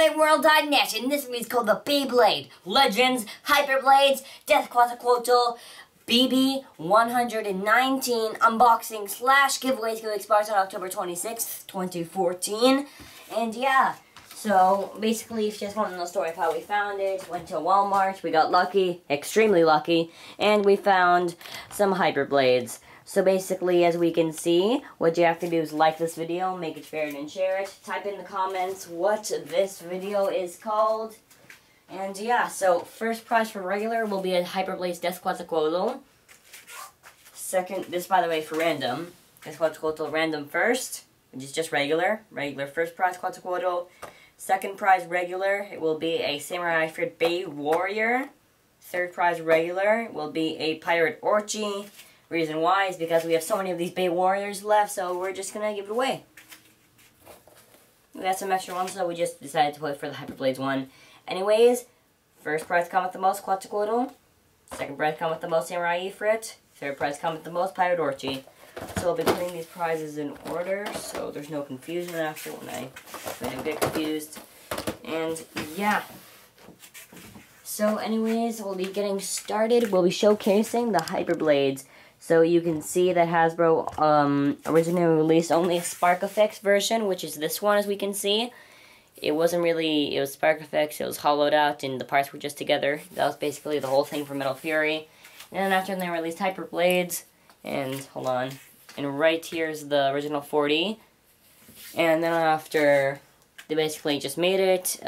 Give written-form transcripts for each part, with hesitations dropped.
BeybladeWorld.net, and this is called the Beyblade Legends, Hyperblades, Death Quetzalcoatl, BB-119 unboxing slash giveaways going to expire on October 26th, 2014. And yeah, so basically, if you just want to know the story of how we found it, went to Walmart, we got lucky, extremely lucky, and we found some Hyperblades. So basically, as we can see, what you have to do is like this video, make it favorite and share it. Type in the comments what this video is called. And yeah, so first prize for regular will be a Hyperblades Death Quetzalcoatl. Second, this by the way for random. Death Quetzalcoatl random first, which is just regular. Regular first prize Quetzalcoatl. Second prize regular, it will be a Samurai Fred Bay Warrior. Third prize regular will be a Pirate Orchie. Reason why is because we have so many of these Bay Warriors left, so we're just gonna give it away. We got some extra ones, so we just decided to put for the Hyperblades one. Anyways, first prize come with the most Quetzalcoatl. Second prize come with the most Samurai Ifrit. Third prize come with the most Pirate Orchie. So I'll be putting these prizes in order, so there's no confusion after when I get confused. And yeah. So anyways, we'll be getting started. We'll be showcasing the Hyperblades. So you can see that Hasbro originally released only a Spark Effects version, which is this one as we can see. It wasn't really, it was Spark Effects, it was hollowed out and the parts were just together. That was basically the whole thing for Metal Fury. And then after they released Hyperblades, and hold on, and right here is the original 40. And then after they basically just made it,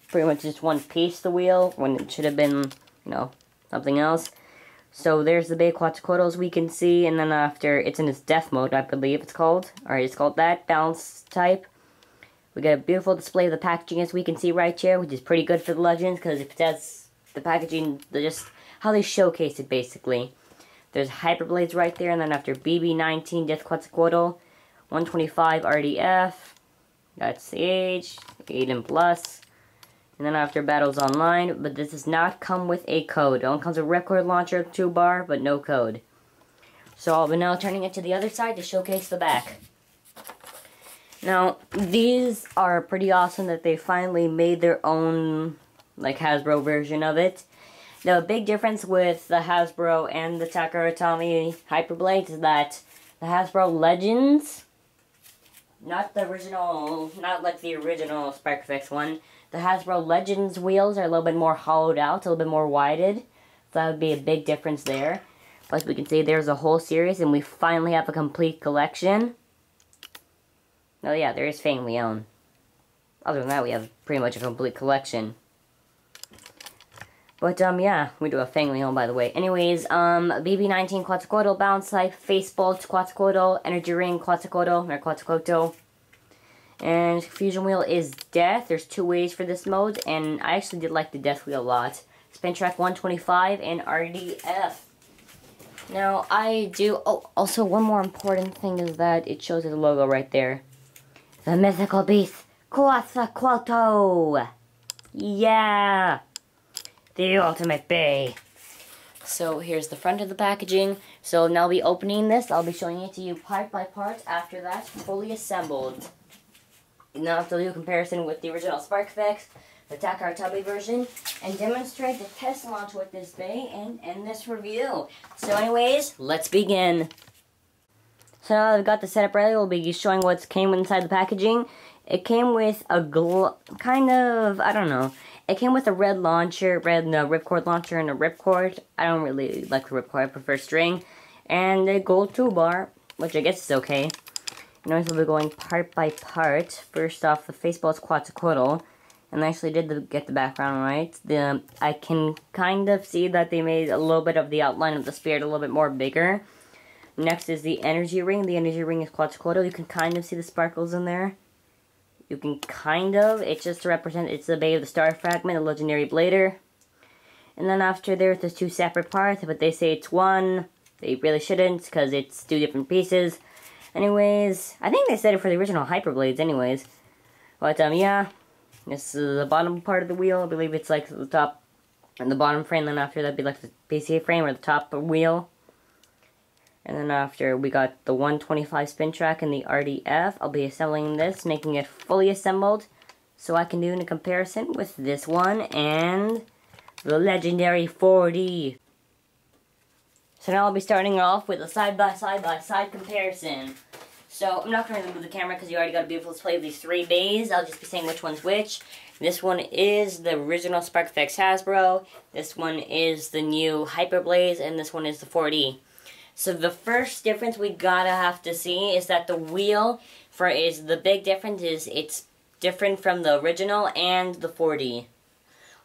pretty much just one piece, the wheel, when it should have been, you know, something else. So there's the Bay Quetzalcoatl as we can see, and then after, it's in its death mode, I believe it's called. Alright, it's called that, balance type. We got a beautiful display of the packaging as we can see right here, which is pretty good for the Legends, because if that's the packaging, just how they showcase it basically. There's Hyperblades right there, and then after BB-119 Death Quetzalcoatl, 125 RDF, that's the age, 8 and plus. And then after Battles Online, but this does not come with a code. It only comes with Ripcord Launcher, 2-bar, but no code. So I'll be now turning it to the other side to showcase the back. Now, these are pretty awesome that they finally made their own, like, Hasbro version of it. Now, a big difference with the Hasbro and the Takara Hyperblades is that the Hasbro Legends, not the original, not like the original Spark Effects one, the Hasbro Legends wheels are a little bit more hollowed out, a little bit more widened. So that would be a big difference there. But as we can see, there's a whole series, and we finally have a complete collection. Oh yeah, there is Fang Leon. Other than that, we have pretty much a complete collection. But, yeah, we do have Fang Leon, by the way. Anyways, BB-119 Quetzalcoatl, Bounce Type, Face Bolt Quetzalcoatl, Energy Ring Quetzalcoatl, or Quetzalcoatl. And Fusion Wheel is Death. There's 2 ways for this mode, and I actually did like the Death Wheel a lot. Spin Track 125 and RDF. Now, I do... Oh, also one more important thing is that it shows the logo right there. The mythical beast, Quetzalcoatl! Yeah! The ultimate Bay. So here's the front of the packaging. So now I'll be opening this. I'll be showing it to you part by part. After that, fully assembled. Now I have to do a comparison with the original Spark Effects, the Takara Tubby version, and demonstrate the test launch with this Bay and end this review. So anyways, let's begin. So now that I've got the setup ready, we'll be showing what came inside the packaging. It came with a kind of, I don't know. It came with a red launcher, ripcord launcher and a ripcord. I don't really like the ripcord, I prefer string. And a gold 2-bar, which I guess is okay. Notice we'll be going part by part. First off, the Facebolt's Quetzalcoatl. And I actually did get the background right. I can kind of see that they made a little bit of the outline of the spirit a little bit more bigger. Next is the Energy Ring. The Energy Ring is Quetzalcoatl. You can kind of see the sparkles in there. You can kind of. It's just to represent, it's the Bay of the Star Fragment, a Legendary Blader. And then after there's 2 separate parts, but they say it's one. They really shouldn't, because it's 2 different pieces. Anyways, I think they said it for the original Hyperblades anyways. But, yeah, this is the bottom part of the wheel. I believe it's like the top and the bottom frame, then after that'd be like the PCA frame or the top wheel. And then after we got the 125 spin track and the RDF, I'll be assembling this, making it fully assembled. so I can do a comparison with this one and the legendary 4D. So now I'll be starting off with a side-by-side comparison. So I'm not going to move the camera because you already got a beautiful display of these 3 bays. I'll just be saying which one's which. This one is the original SparkFX Hasbro. This one is the new Hyperblades, and this one is the 4D. So the first difference we gotta have to see is that the wheel the big difference is it's different from the original and the 4D.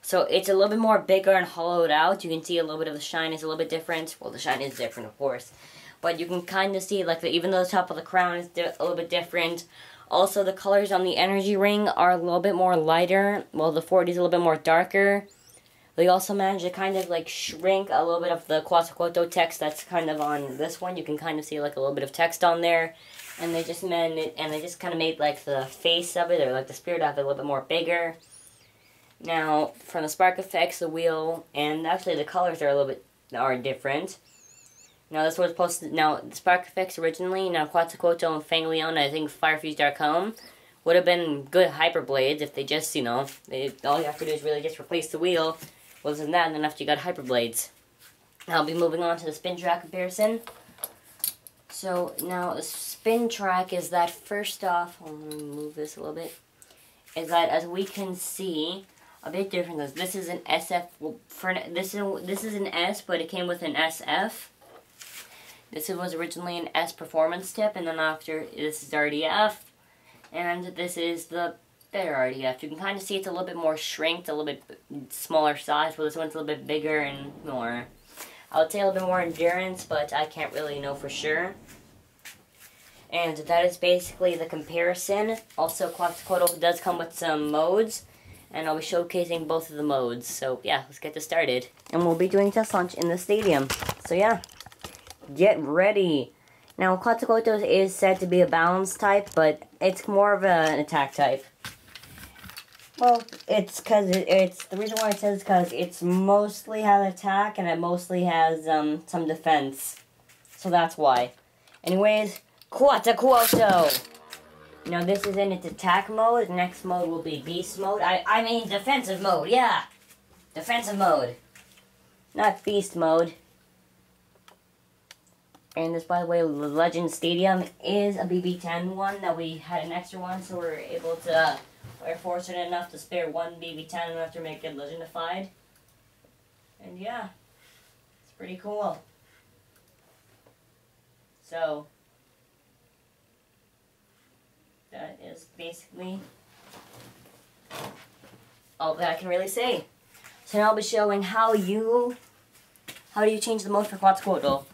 So it's a little bit more bigger and hollowed out. You can see a little bit of the shine is a little bit different. Well, the shine is different, of course. But you can kind of see, like, even though the top of the crown is a little bit different. Also, the colors on the energy ring are a little bit more lighter, while the 4D is a little bit more darker. They also managed to kind of, like, shrink a little bit of the Quetzalcoatl text that's kind of on this one. You can kind of see, like, a little bit of text on there. And they just kind of made, like, the face of it, or, like, the spirit of it a little bit more bigger. Now, from the SparkFX, the wheel, and actually the colors are different. Now, this was supposed to, now, the SparkFX originally, now Quetzalcoatl and Fang Leon, I think Firefuse Dark Home, would have been good Hyperblades if they just, you know, all you have to do is really just replace the wheel. Well, other than that, and then after you got Hyperblades. I'll be moving on to the spin track comparison. So, now, the spin track is that, first off, I'm going to move this a little bit, is that, as we can see, a bit different. This is an SF, this is an S, but it came with an SF. This was originally an S performance tip, and then after, this is RDF, and this is the better RDF. You can kind of see it's a little bit more shrinked, a little bit smaller size, but this one's a little bit bigger and more, I would say a little bit more endurance, but I can't really know for sure. And that is basically the comparison. Also, Quetzalcoatl does come with some modes, and I'll be showcasing both of the modes. So yeah, let's get this started. And we'll be doing test launch in the stadium. So yeah, get ready. Now, Quetzalcoatl is said to be a balance type, but it's more of an attack type. Well, the reason why it says is because it's mostly has attack and it mostly has some defense. So that's why. Anyways, Quetzalcoatl. Now this is in its attack mode. Next mode will be beast mode. I mean defensive mode, yeah. Defensive mode. Not beast mode. And this, by the way, the Legend Stadium is a BB-10 one that we had an extra one, so we're fortunate enough to spare one BB-10 enough to make it legendified. And yeah, it's pretty cool. So, that is basically all that I can really say. So now I'll be showing how do you change the mode for Quetzalcoatl.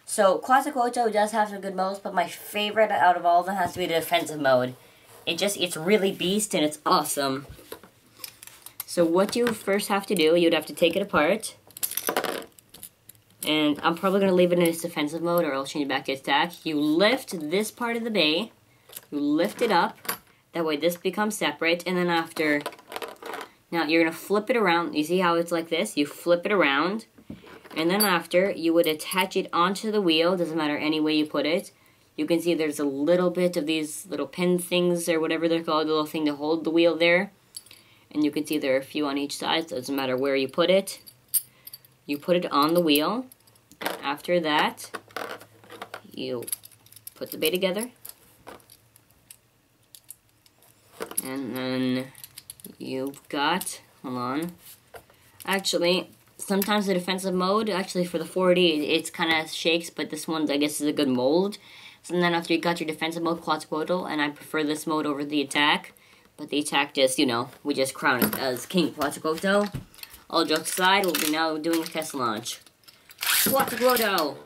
So Quetzalcoatl does have some good modes, but my favorite out of all of them has to be the defensive mode. It's really beast and it's awesome. So what you first have to do, you'd have to take it apart. And I'm probably going to leave it in its defensive mode, or I'll change it back to attack. You lift this part of the bay. You lift it up. That way this becomes separate. And then after, now you're going to flip it around. You see how it's like this? You flip it around. And then after, you would attach it onto the wheel. Doesn't matter any way you put it. You can see there's a little bit of these little pin things, or whatever they're called, the little thing to hold the wheel there. And you can see there are a few on each side, so it doesn't matter where you put it. You put it on the wheel. After that, you put the bay together. And then you've got, hold on. Actually, sometimes the defensive mode, actually for the 4D, it's kind of shakes, but this one, I guess, is a good mold. So then after you got your defensive mode, Quetzalcoatl, and I prefer this mode over the attack. But the attack just, you know, we just crown it as King Quetzalcoatl. All jokes aside, we'll be now doing a test launch. Quetzalcoatl!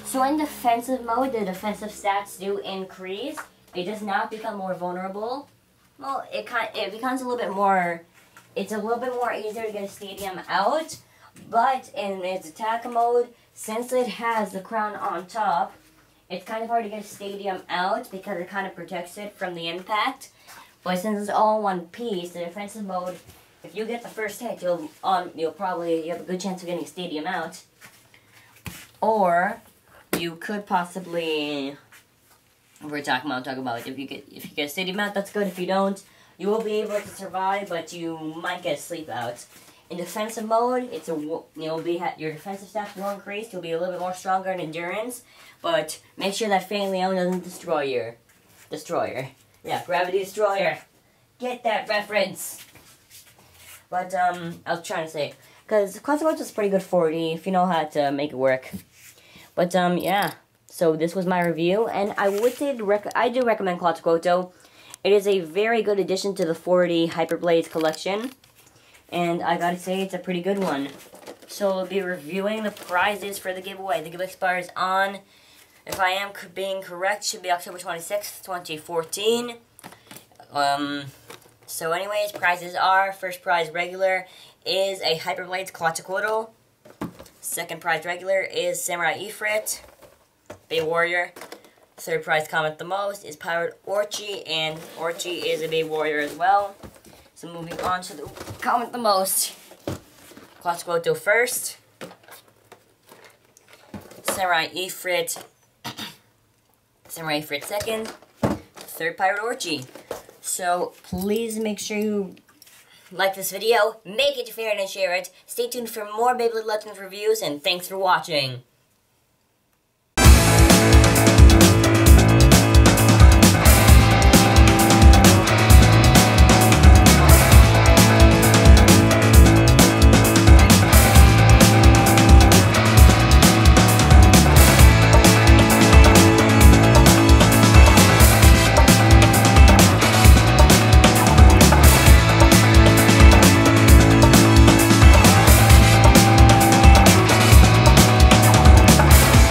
So in defensive mode, the defensive stats do increase. It does not become more vulnerable. Well, it becomes a little bit more, it's a little bit more easier to get a stadium out. But in its attack mode, since it has the crown on top, it's kind of hard to get a stadium out because it kind of protects it from the impact. But since it's all one piece, the defensive mode, if you get the first hit, you have a good chance of getting a stadium out. Or you could possibly we're talking about if you get a steady mount, that's good. If you don't, you will be able to survive, but you might get a sleep out. In defensive mode, your defensive stats will increase. You'll be a little bit more stronger in endurance, but make sure that Faint Leon doesn't destroy your destroyer. Yeah, Gravity Destroyer. Get that reference. But I was trying to say, because Quetzalcoatl is pretty good 40 if you know how to make it work. But yeah. So this was my review, and I would say I do recommend Quetzalcoatl. It is a very good addition to the 40 Hyperblades collection, and I gotta say it's a pretty good one. So I'll be reviewing the prizes for the giveaway. The giveaway expires on, if I am being correct, should be October 26th, 2014. So anyways, prizes are, first prize regular is a Hyperblades Quetzalcoatl. Second prize regular is Samurai Ifrit, Bay Warrior. Third prize comment the most is Pirate Orchi, and Orchi is a Bay Warrior as well. So moving on to the comment the most. Quetzalcoatl first. Samurai Ifrit. Samurai Ifrit second. Third Pirate Orchi. So please make sure you like this video, make it your favorite and share it. Stay tuned for more Beyblade Legends reviews, and thanks for watching.